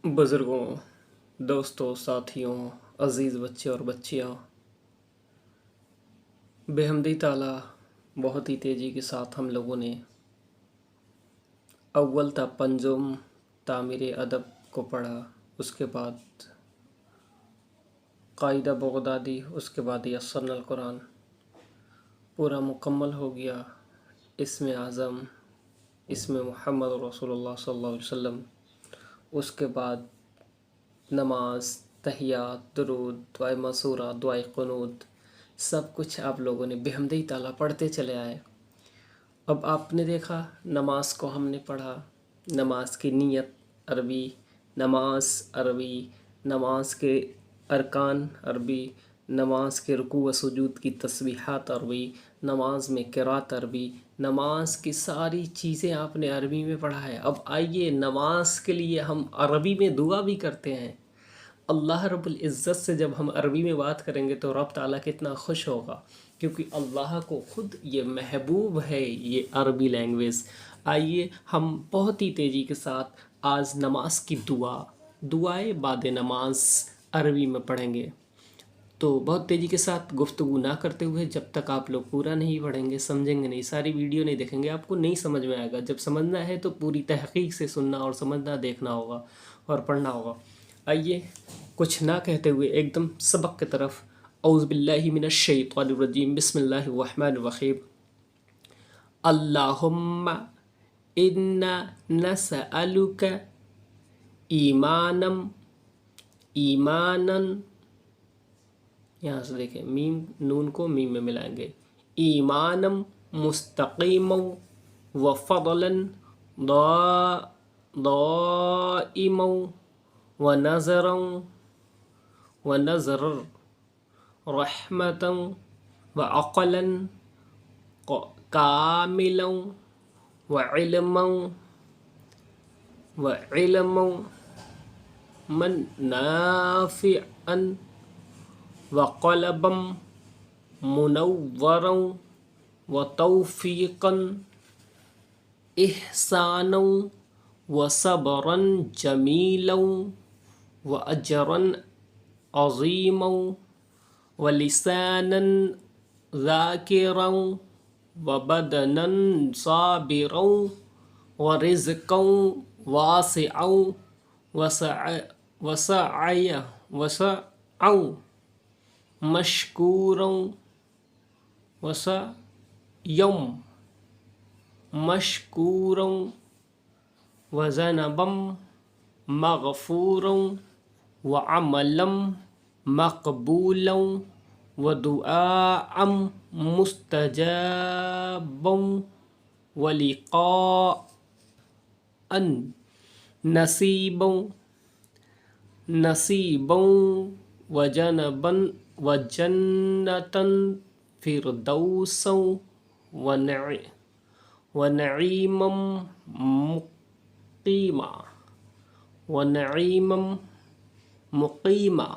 بزرگوں، دوستوں، ساتھیوں، عزیز بچے اور بچیاں، بحمدی تعالیٰ بہت ہی تیزی کے ساتھ ہم لوگوں نے اول تا پنجم تعمیر ادب کو پڑھا، اس کے بعد قاعدہ بغدادی، اس کے بعد یسرنا القرآن پورا مکمل ہو گیا۔ اسم اعظم، اسم محمد رسول اللہ صلی اللہ علیہ وسلم، اس کے بعد نماز، تحیات، درود، دعائے مسورہ، دعائے قنوت، سب کچھ آپ لوگوں نے بحمدی تعالیٰ پڑھتے چلے آئے۔ اب آپ نے دیکھا نماز کو ہم نے پڑھا، نماز کی نیت عربی، نماز عربی، نماز کے ارکان عربی، نماز کے رکوع و سجود کی تسبیحات عربی، نماز میں قرات عربی، نماز کی ساری چیزیں آپ نے عربی میں پڑھا ہے۔ اب آئیے نماز کے لیے ہم عربی میں دعا بھی کرتے ہیں۔ اللہ رب العزت سے جب ہم عربی میں بات کریں گے تو رب تعالیٰ کتنا خوش ہوگا، کیونکہ اللہ کو خود یہ محبوب ہے یہ عربی لینگویج۔ آئیے ہم بہت ہی تیزی کے ساتھ آج نماز کی دعائے بعد نماز عربی میں پڑھیں گے۔ تو بہت تیزی کے ساتھ گفتگو نہ کرتے ہوئے، جب تک آپ لوگ پورا نہیں پڑھیں گے، سمجھیں گے نہیں، ساری ویڈیو نہیں دیکھیں گے، آپ کو نہیں سمجھ میں آئے گا۔ جب سمجھنا ہے تو پوری تحقیق سے سننا اور سمجھنا، دیکھنا ہوگا اور پڑھنا ہوگا۔ آئیے کچھ نہ کہتے ہوئے ایک دم سبق کی طرف۔ اعوذ باللہ من الشیطان الرجیم، بسم اللہ الرحمن الرحیم۔ اللہم انا نسألک ایمانا، یہاں سے دیکھیں میم نون کو میم میں ملائیں گے، ایمانا مستقیما وفضلا دائما ونظرا رحمتا وعقلا کاملا وعلما من نافعا وقلبا منورا وتوفیقا احسانا وصبرا جمیلا واجرا عظیما ولسانا ذاکرا وبدنا صابرا ورزقا واسعا وسعیا مشکورا مشکورا وذنبا مغفورا وعملا مقبولا ودعاء مستجابا ولقاء نصیبا وجنة فردوسا ونعیما مقیما